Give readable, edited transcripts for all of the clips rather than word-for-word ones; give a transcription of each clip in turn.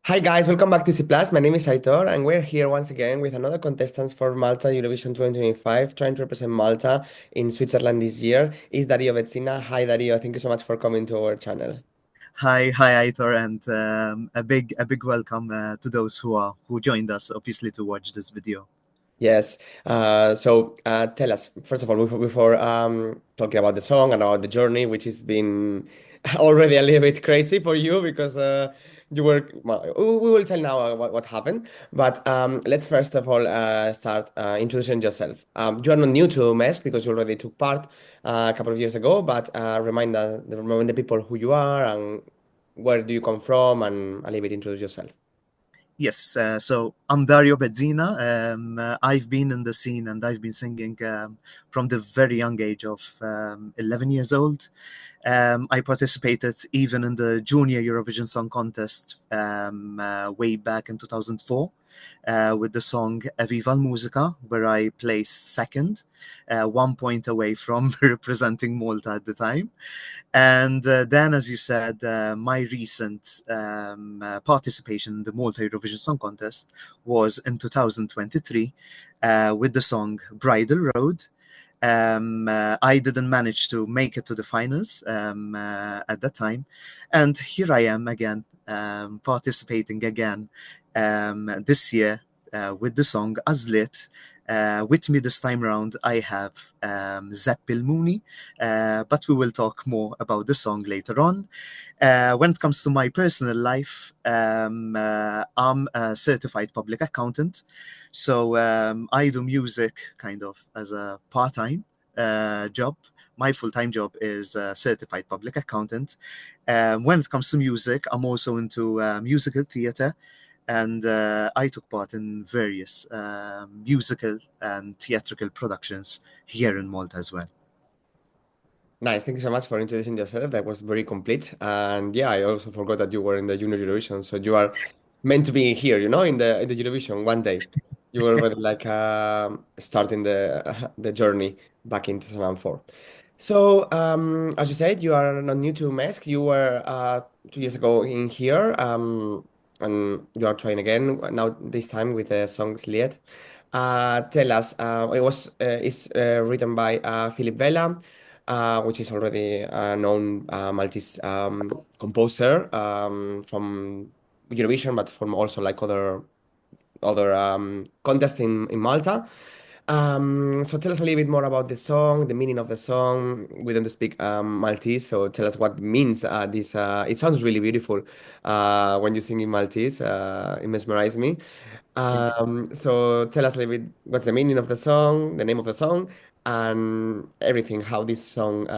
Hi guys, welcome back to ESCplus. My name is Aitor, and we're here once again with another contestant for Malta Eurovision 2025, trying to represent Malta in Switzerland this year. Is Dario Bezzina. Hi Dario, thank you so much for coming to our channel. Hi, Aitor, and a big welcome to those who joined us, obviously, to watch this video. Yes. So tell us first of all before talking about the song and about the journey, which has been already a little bit crazy for you because you were. Well, we will tell now what happened. But let's first of all start introducing yourself. You are not new to MESC because you already took part a couple of years ago. But remind the people who you are and where do you come from, and a little bit introduce yourself. Yes, so I'm Dario Bezzina. I've been in the scene and I've been singing from the very young age of 11 years old. I participated even in the Junior Eurovision Song Contest way back in 2004 with the song Viva Musica, where I placed second, 1 point away from representing Malta at the time. And then, as you said, my recent participation in the Malta Eurovision Song Contest was in 2023 with the song Bridal Road. I didn't manage to make it to the finals at that time. And here I am again, participating again this year with the song Għażliet. With me this time around, I have Żeppi L-Muni, but we will talk more about the song later on. When it comes to my personal life, I'm a certified public accountant. So I do music kind of as a part-time job. My full-time job is a certified public accountant. When it comes to music, I'm also into musical theatre, and I took part in various musical and theatrical productions here in Malta as well. Nice. Thank you so much for introducing yourself. That was very complete. And yeah, I also forgot that you were in the Junior Eurovision. So you are meant to be here, in the Eurovision one day. You were already like starting the the journey back in 2004. So as you said, you are not new to MESC. You were 2 years ago in here, and you are trying again now. This time with the song Għażliet. Tell us, it's written by Philip Vela, which is already a known Maltese composer from Eurovision, but from also like other contests in Malta. So tell us a little bit more about the song, the meaning of the song. We don't speak Maltese, so tell us what means this. It sounds really beautiful when you sing in Maltese. It mesmerized me. Thank you. So tell us a little bit what's the meaning of the song, the name of the song, and everything. How this song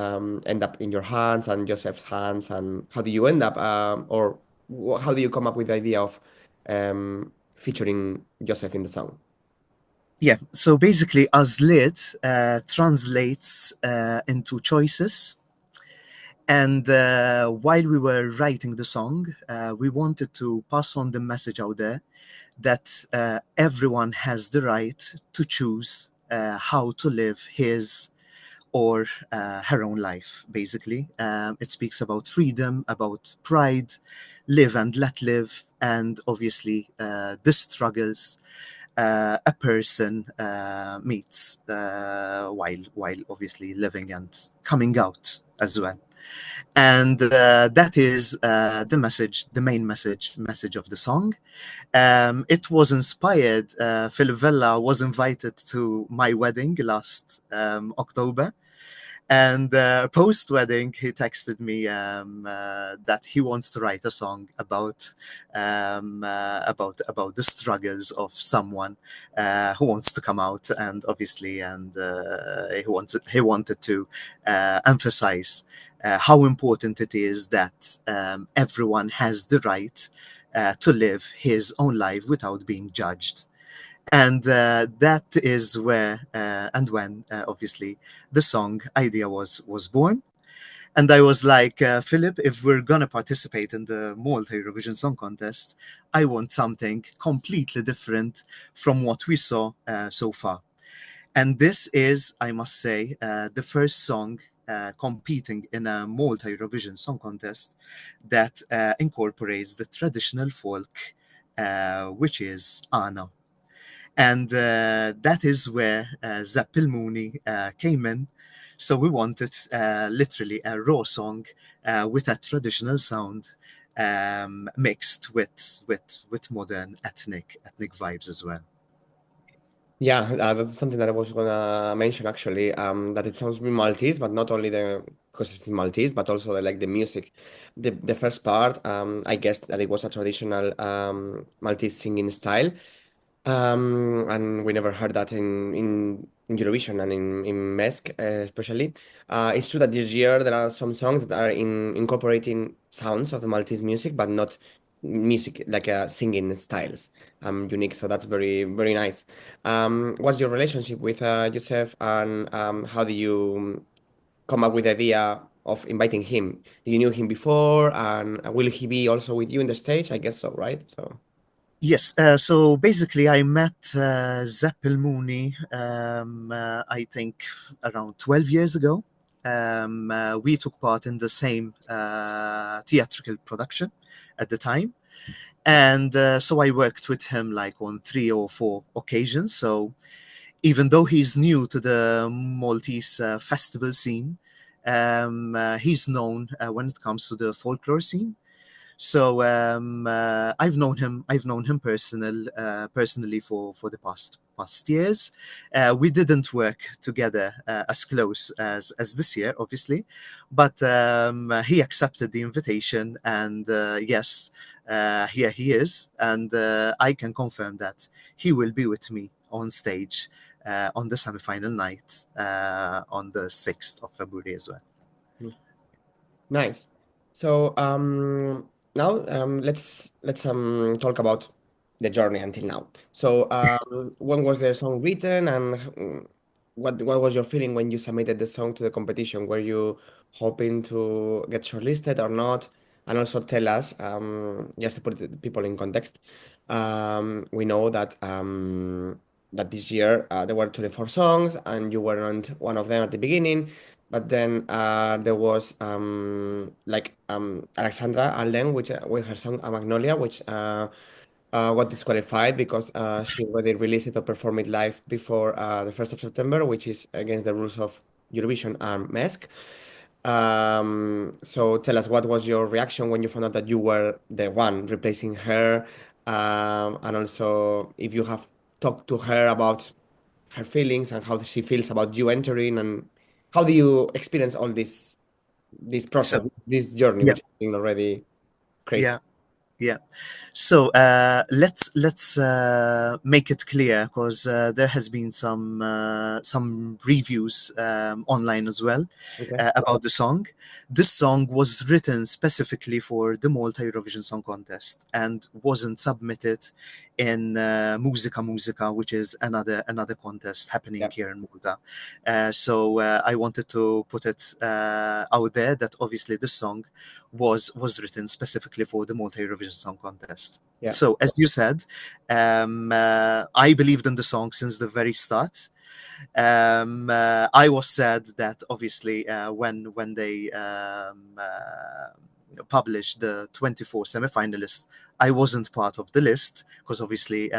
end up in your hands and Joseph's hands, and how do you end up, or how do you come up with the idea of featuring Joseph in the song? Yeah, so basically, Għażliet translates into choices. And while we were writing the song, we wanted to pass on the message out there that everyone has the right to choose how to live his or her own life, basically. It speaks about freedom, about pride, live and let live, and obviously the struggles a person meets while obviously living and coming out as well. And that is the message, the main message of the song. It was inspired. Philip Vella was invited to my wedding last October, and post wedding, he texted me that he wants to write a song about the struggles of someone who wants to come out, and obviously, and he wanted to emphasize how important it is that everyone has the right to live his own life without being judged. And that is where and when obviously the song idea was born. And I was like, Philip, if we're gonna participate in the Malta Eurovision Song Contest, I want something completely different from what we saw so far. And this is, I must say, the first song competing in a Malta Eurovision Song Contest that incorporates the traditional folk, which is Ana. And that is where Żeppi L-Muni came in. So we wanted literally a raw song with a traditional sound mixed with modern ethnic vibes as well. Yeah, that's something that I was gonna mention actually. That it sounds really Maltese, but not only because it's in Maltese, but also the music. The first part, I guess that it was a traditional Maltese singing style. And we never heard that in Eurovision and in MESC, especially. It's true that this year there are some songs that are incorporating sounds of the Maltese music, but not music like singing styles, unique. So that's very, very nice. What's your relationship with Joseph, and how do you come up with the idea of inviting him? Did you knew him before, and will he be also with you in the stage? I guess so, right? So. Yes, so basically I met Żeppi L-Muni, I think around 12 years ago. We took part in the same theatrical production at the time. And so I worked with him like on 3 or 4 occasions. So even though he's new to the Maltese festival scene, he's known when it comes to the folklore scene. So I've known him. I've known him personally for the past years. We didn't work together as close as this year, obviously, but he accepted the invitation, and yes, here he is, and I can confirm that he will be with me on stage on the semi-final night on the 6th of February as well. Nice. So now let's talk about the journey until now. So when was the song written, and what was your feeling when you submitted the song to the competition? Were you hoping to get shortlisted or not? And also tell us, just to put the people in context, we know that that this year there were 24 songs, and you weren't one of them at the beginning. But then there was Alexandra Alden, which with her song Magnolia, which got disqualified because she already released it or performed it live before the 1st of September, which is against the rules of Eurovision and MESC. So tell us, what was your reaction when you found out that you were the one replacing her, and also if you have talked to her about her feelings and how she feels about you entering, and how do you experience all this process, So this journey, yeah, which has been already crazy? yeah. Yeah. So let's make it clear, because there has been some reviews online as well Okay. about the song. This song was written specifically for the Malta Eurovision Song Contest and wasn't submitted in Musica, which is another contest happening Yeah. here in Malta. So I wanted to put it out there that obviously this song was written specifically for the Malta Eurovision Song Contest. Yeah. So as you said, I believed in the song since the very start. I was sad that obviously when they published the 24 semi-finalists, I wasn't part of the list, because obviously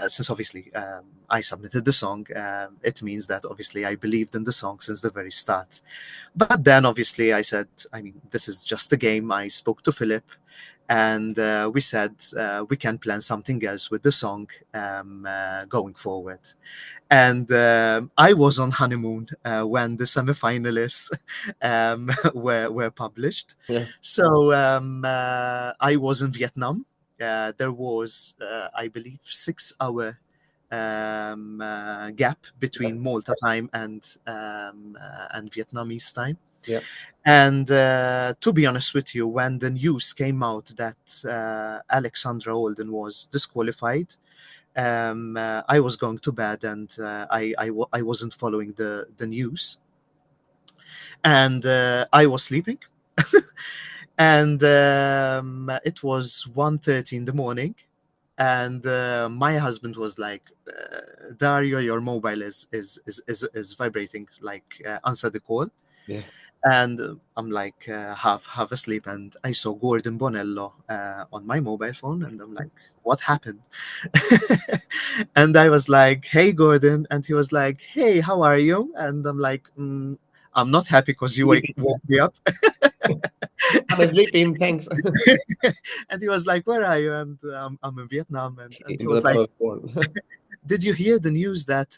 since obviously I submitted the song, it means that obviously I believed in the song since the very start. But then obviously I said, I mean, this is just a game. I spoke to Philip, and we said we can plan something else with the song going forward. And I was on honeymoon when the semi-finalists were published. Yeah. So I was in Vietnam. There was, I believe, 6 hour gap between That's, Malta time and Vietnamese time. yeah. And to be honest with you, when the news came out that Alexandra Alden was disqualified, I was going to bed, and I wasn't following the news, and I was sleeping. And it was 1:30 in the morning, And my husband was like, Dario, your mobile is vibrating, like answer the call. Yeah. And I'm like half asleep, and I saw Gordon Bonello on my mobile phone, and I'm like, what happened? And I was like, hey Gordon, and he was like, hey, how are you? And I'm like, I'm not happy because you woke me up. I'm sleeping, thanks. And he was like, where are you? And I'm in Vietnam. And he Into was the like, phone phone. did you hear the news that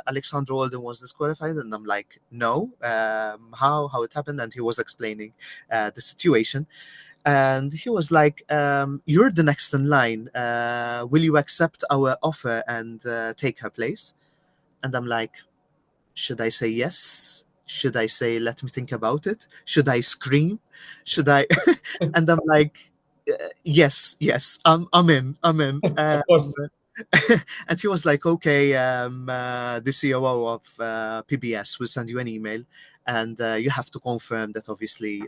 Alexander Walden was disqualified? And I'm like, no. How it happened? And he was explaining the situation. And he was like, you're the next in line. Will you accept our offer and take her place? And I'm like, should I say yes? Should I say, let me think about it? Should I scream? Should I? And I'm like, yes, I'm in. Of course. And he was like, okay, the COO of PBS will send you an email, and you have to confirm that obviously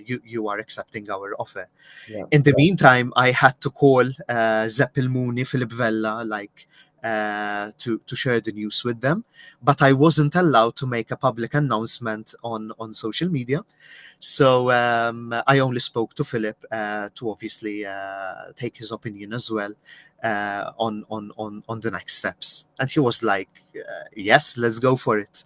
you are accepting our offer. Yeah. In the meantime, I had to call Żeppi L-Muni, Philip Vella, like to share the news with them, but I wasn't allowed to make a public announcement on social media. So I only spoke to Philip to obviously take his opinion as well on the next steps, and he was like, "Yes, let's go for it.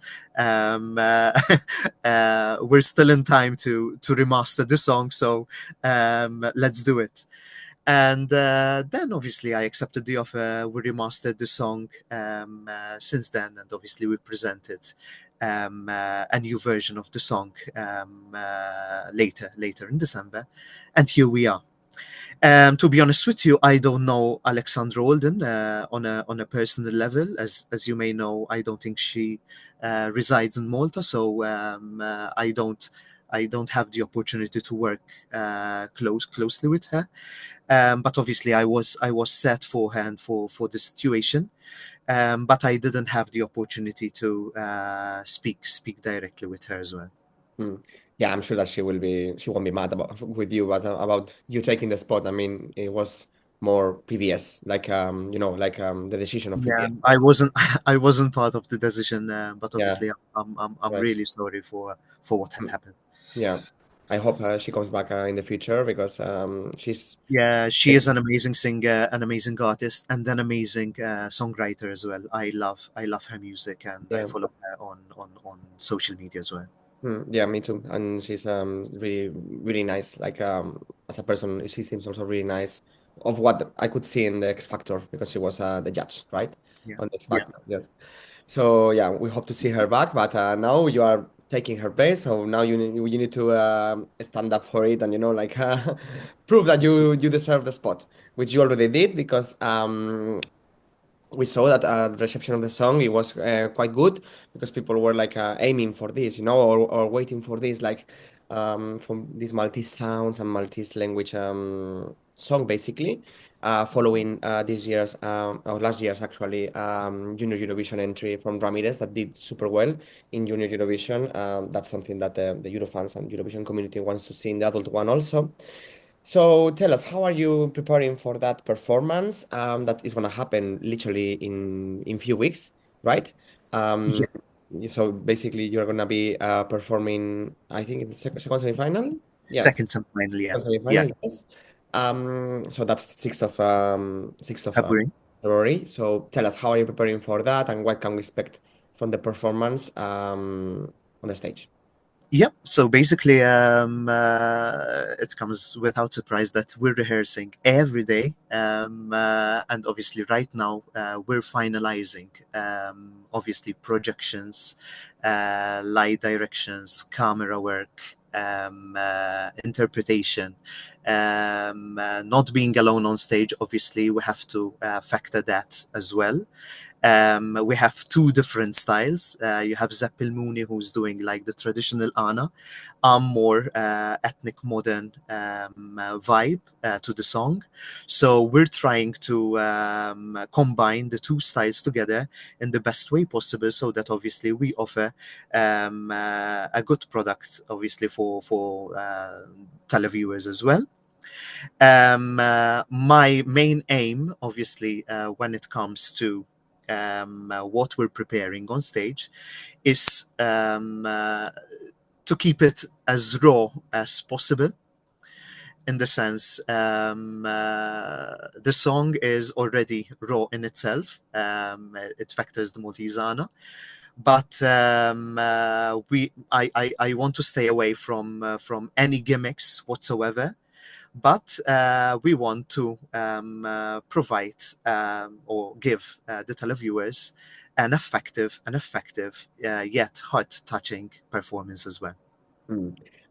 We're still in time to remaster the song, so let's do it." And then obviously I accepted the offer. We remastered the song since then, and obviously we presented a new version of the song later in December, and here we are. To be honest with you, I don't know Alexandra Olden on a personal level. As you may know, I don't think she resides in Malta, so I don't have the opportunity to work closely with her. But obviously, I was set for her and for the situation. But I didn't have the opportunity to speak directly with her as well. Mm. Yeah, I'm sure that she won't be mad about with you, but about you taking the spot. I mean, it was more PBS, like the decision of Yeah, PBS. I wasn't part of the decision, but Yeah, obviously I'm right. really sorry for what had Mm. happened. Yeah, I hope she comes back in the future because she's Yeah, she is an amazing singer, an amazing artist, and an amazing songwriter as well. I love her music, and I yeah. follow her on social media as well. Yeah, me too. And she's really nice. Like as a person, she seems also really nice. Of what I could see in the X Factor because she was the judge, right? Yeah, On the X yeah. Factor, yes. So yeah, we hope to see her back. But now you are taking her place, so now you need to stand up for it and like prove that you deserve the spot, which you already did because we saw that the reception of the song it was quite good because people were like aiming for this, or waiting for this, like from these Maltese sounds and Maltese language song, basically, following this year's or last year's actually Junior Eurovision entry from Ramirez that did super well in Junior Eurovision. That's something that the Eurofans and Eurovision community wants to see in the adult one also. So tell us, how are you preparing for that performance? That is going to happen literally in few weeks, right? Um, Yeah, so basically, you're going to be performing, I think, in the second semi-final. Yeah, second semi-final. Yeah, second yeah. semi-final. Yes. So that's 6th of February. February. So tell us, how are you preparing for that, and what can we expect from the performance on the stage? Yep. So basically, it comes without surprise that we're rehearsing every day, and obviously, right now we're finalizing, obviously, projections, light directions, camera work, interpretation. Not being alone on stage, obviously, we have to factor that as well. We have two different styles. You have Żeppi L-Muni, who's doing like the traditional Ana. I'm more ethnic modern vibe to the song. So we're trying to combine the two styles together in the best way possible, so that obviously we offer a good product, obviously for televiewers as well. My main aim, obviously, when it comes to what we're preparing on stage, is to keep it as raw as possible. In the sense, the song is already raw in itself. It factors the Maltesana, but I want to stay away from any gimmicks whatsoever. But we want to provide or give the televiewers an effective yet heart-touching performance as well.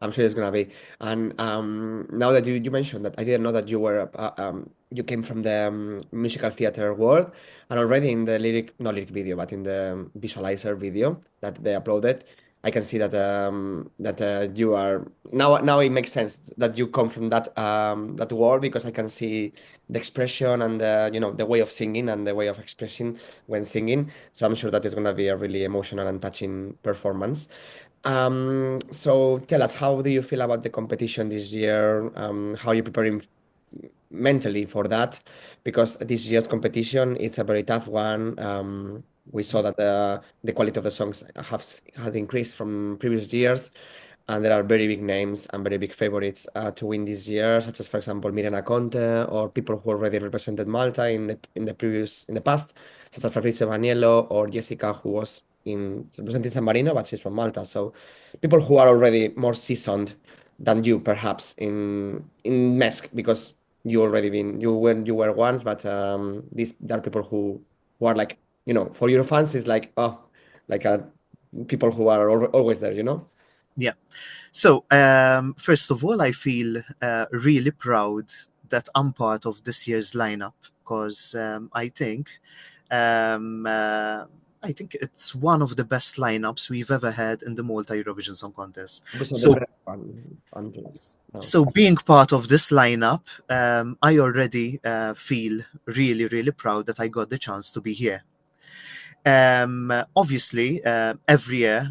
I'm sure it's gonna be. And now that you mentioned that, I didn't know that you came from the musical theater world, and already in the not lyric video, but in the visualizer video that they uploaded, I can see that you are now. It makes sense that you come from that world, because I can see the expression and the way of singing and the way of expressing when singing. So I'm sure that it's gonna be a really emotional and touching performance. So tell us, how do you feel about the competition this year? How are you preparing mentally for that? Because this year's competition, it's a very tough one. We saw that the quality of the songs had increased from previous years, and there are very big names and very big favorites to win this year, such as, for example, Mirena Conte, or people who already represented Malta in the past, such as Fabrizio Vaniello or Jessica, who was in representing San Marino, but she's from Malta. So people who are already more seasoned than you, perhaps in MESC, because you were once, but there are people who are like, for your fans is like, oh, like people who are always there. Yeah. So, first of all, I feel really proud that I'm part of this year's lineup, because um, uh, I think it's one of the best lineups we've ever had in the Malta Eurovision Song Contest. Because of the So, bread one, unless, no. so being part of this lineup, I already feel really, really proud that I got the chance to be here. Obviously, every year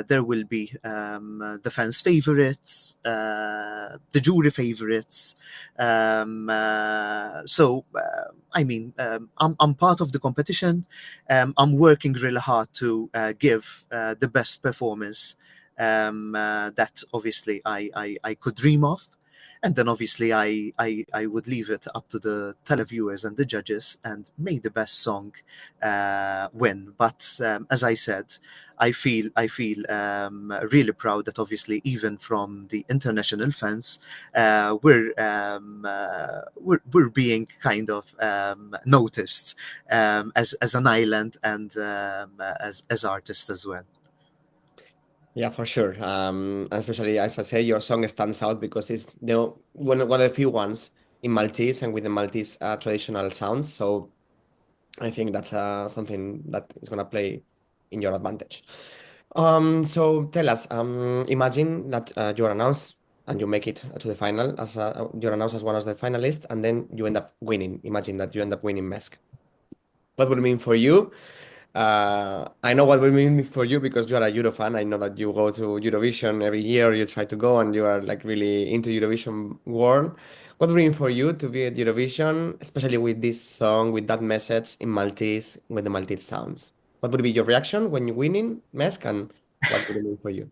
there will be the fans' favorites, the jury favorites. I'm part of the competition. I'm working really hard to give the best performance that obviously I could dream of. And then obviously I would leave it up to the televiewers and the judges and make the best song win. But as I said, I feel really proud that obviously even from the international fans, we're being kind of noticed as an island and as artists as well. Yeah, for sure. And especially, as I say, your song stands out because it's one of the few ones in Maltese and with the Maltese traditional sounds. So I think that's something that is gonna play in your advantage. So tell us, imagine that you're announced and you make it to the final you're announced as one of the finalists, and then you end up winning. Imagine that you end up winning MESC. What would it mean for you? I know what will mean for you because you are a Euro fan. I know that you go to Eurovision every year. You try to go, and you are like really into Eurovision world. What will it mean for you to be at Eurovision, especially with this song, with that message in Maltese, with the Maltese sounds? What would be your reaction when you winning MESC, and what would it mean for you?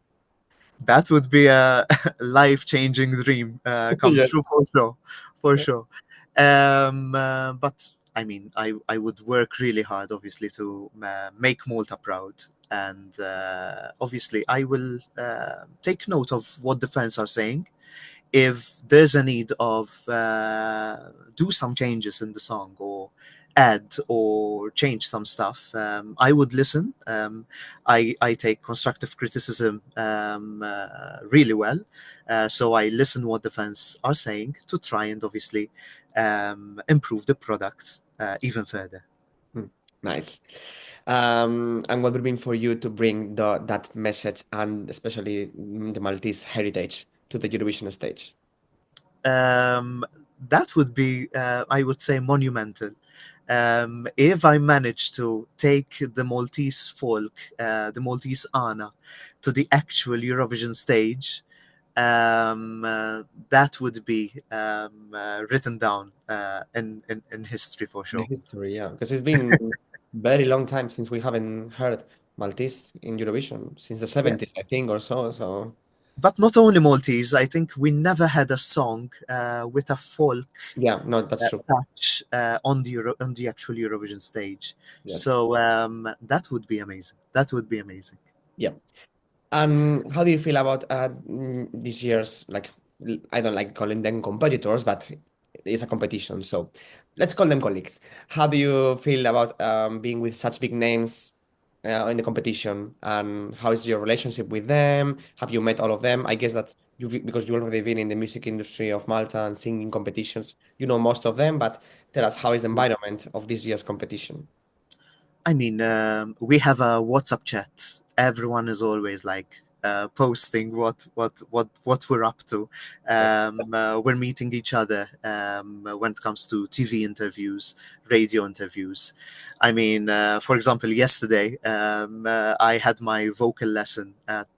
That would be a life-changing dream come true Yes. for sure, for sure. But I mean, I would work really hard, obviously, to make Malta proud, and obviously, I will take note of what the fans are saying. If there's a need of do some changes in the song or add or change some stuff, I would listen. I take constructive criticism really well, so I listen what the fans are saying to try and obviously improve the product even further. Hmm, nice. And what would it mean for you to bring that message and especially the Maltese heritage to the Eurovision stage? um, that would be, I would say, monumental. If I manage to take the Maltese folk, the Maltese Ana, to the actual Eurovision stage, that would be written down in history for The sure. history, yeah, because it's been very long time since we haven't heard Maltese in Eurovision, since the Yeah. 70s, I think, or so. So But not only Maltese, I think we never had a song with a folk yeah, no, that's true. touch on the actual Eurovision stage. Yes. So that would be amazing. That would be amazing. Yeah. And how do you feel about this year's, like, I don't like calling them competitors, but it's a competition, so let's call them colleagues. How do you feel about being with such big names in the competition, and how is your relationship with them? Have you met all of them? I guess that you, because you already been in the music industry of Malta and singing competitions, you know most of them, but tell us, how is the environment of this year's competition? I mean, we have a WhatsApp chat. Everyone is always like posting what we're up to. We're meeting each other when it comes to TV interviews, radio interviews. I mean, for example, yesterday I had my vocal lesson at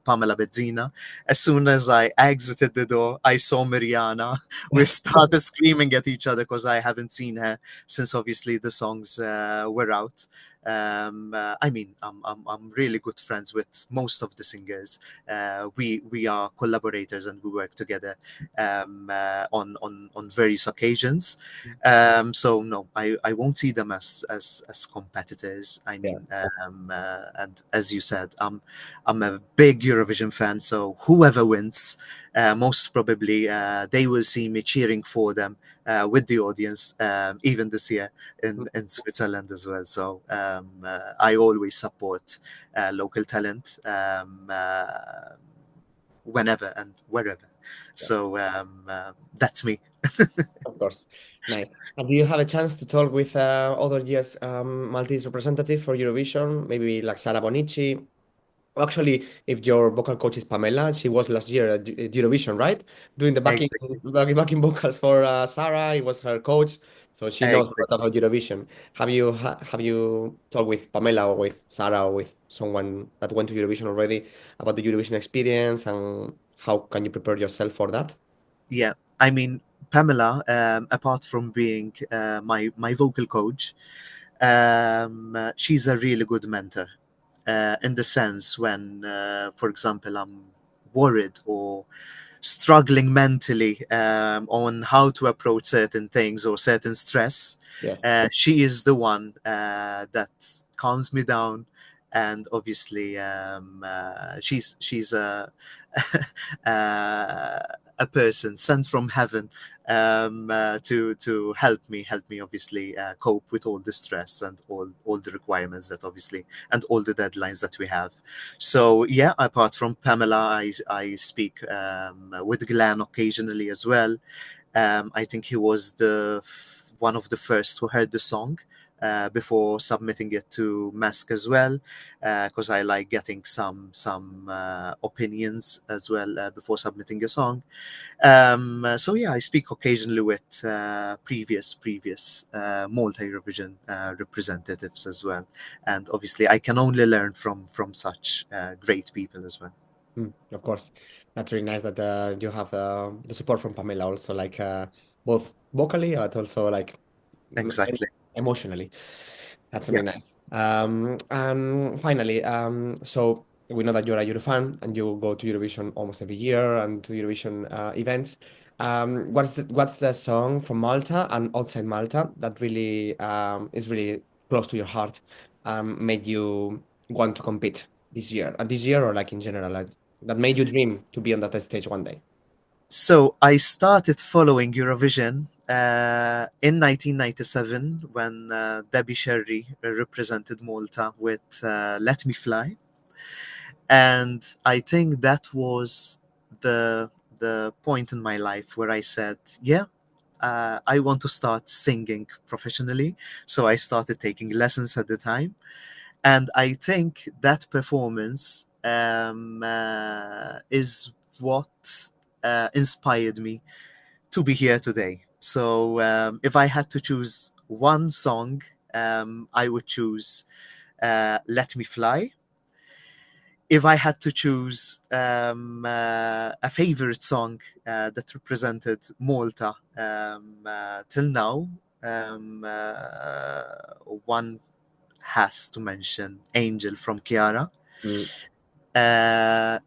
Pamela Bezzina. As soon as I exited the door, I saw Mariana. We started screaming at each other because I haven't seen her since obviously the songs were out. I mean, I'm really good friends with most of the singers. We are collaborators and we work together on various occasions. So no, I won't see them as competitors. I Yeah, mean, and as you said, I'm a big Eurovision fan. So whoever wins, most probably they will see me cheering for them with the audience, even this year in Switzerland as well. So I always support local talent whenever and wherever. yeah, So that's me. of course. Nice. And do you have a chance to talk with other years Maltese representative for Eurovision, maybe like Sara Bonici? Actually, if your vocal coach is Pamela, she was last year at Eurovision, right? Doing the Exactly. backing vocals for Sarah. It was her coach, so she knows a lot Exactly. about Eurovision. Have you talked with Pamela or with Sarah or with someone that went to Eurovision already about the Eurovision experience, and how can you prepare yourself for that? Yeah. I mean, Pamela, apart from being my vocal coach, she's a really good mentor. In the sense when, for example, I'm worried or struggling mentally on how to approach certain things or certain stress, Yes. she is the one that calms me down. And obviously, she's a person sent from heaven to help me obviously cope with all the stress and all the requirements that obviously and all the deadlines that we have. So yeah, apart from Pamela, I speak with Glenn occasionally as well. I think he was one of the first who heard the song before submitting it to MESC as well, because I like getting some opinions as well before submitting a song. So yeah, I speak occasionally with previous Malta Eurovision representatives as well, and obviously I can only learn from such great people as well. Of course. That's really nice that you have the support from Pamela also, like both vocally but also like Exactly. emotionally. That's Yeah. really nice. And finally, so we know that you're a Euro fan and you go to Eurovision almost every year and to Eurovision events. What's the song from Malta and outside Malta that really is really close to your heart, made you want to compete this year? This year or like in general, like, that made you dream to be on that stage one day? So I started following Eurovision in 1997 when Debbie Sherry represented Malta with "Let Me Fly," and I think that was the point in my life where I said, "Yeah, I want to start singing professionally." So I started taking lessons at the time, and I think that performance is what inspired me to be here today. So if I had to choose one song, I would choose "Let Me Fly." if I had to choose a favorite song that represented Malta till now, one has to mention Angel from Chiara Mm,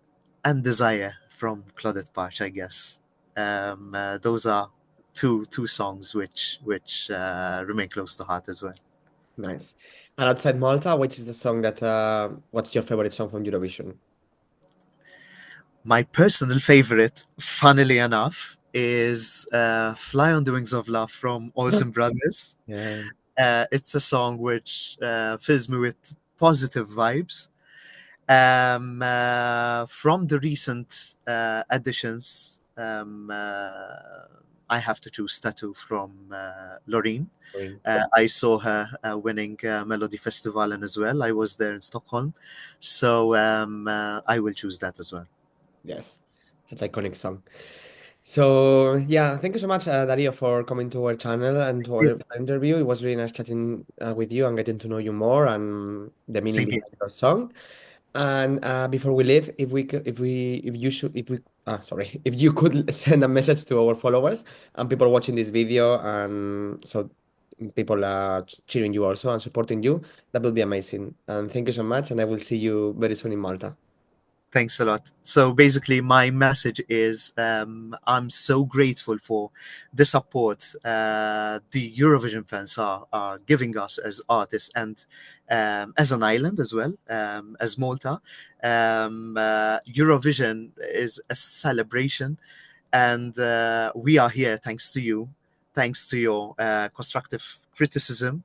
and Desire from Claudette Parch, I guess. Those are two songs which remain close to heart as well. nice. And outside Malta, which is the song that what's your favorite song from Eurovision? My personal favorite, funnily enough, is Fly on the Wings of Love from Olsen Brothers. Yeah, It's a song which fills me with positive vibes. From the recent additions, I have to choose Tattoo from Loreen. Green. I saw her winning Melody Festival as well. I was there in Stockholm. So I will choose that as well. Yes, that's iconic song. So yeah, thank you so much, Dario, for coming to our channel and to our interview. It was really nice chatting with you and getting to know you more and the meaning Same here. behind your song. And before we leave, if we could, if you should, if we, sorry, if you could send a message to our followers and people watching this video, and so people are cheering you also and supporting you, that would be amazing. And thank you so much. And I will see you very soon in Malta. Thanks a lot. So basically, my message is I'm so grateful for the support the Eurovision fans are giving us as artists and as an island as well, as Malta. Eurovision is a celebration, and we are here thanks to you, thanks to your constructive criticism,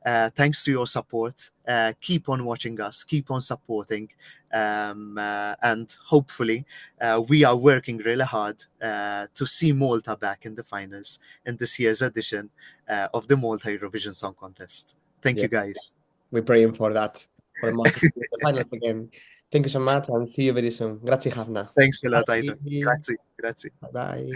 thanks to your support. Keep on watching us, keep on supporting, and hopefully we are working really hard to see Malta back in the finals in this year's edition of the Malta Eurovision Song Contest. Thank Yeah, you, guys. we're praying for that, for Malta to be in the finals again. Thank you so much and see you very soon. Grazie, Hafna. Thanks a lot, Aida. Bye. Grazie, grazie. Bye.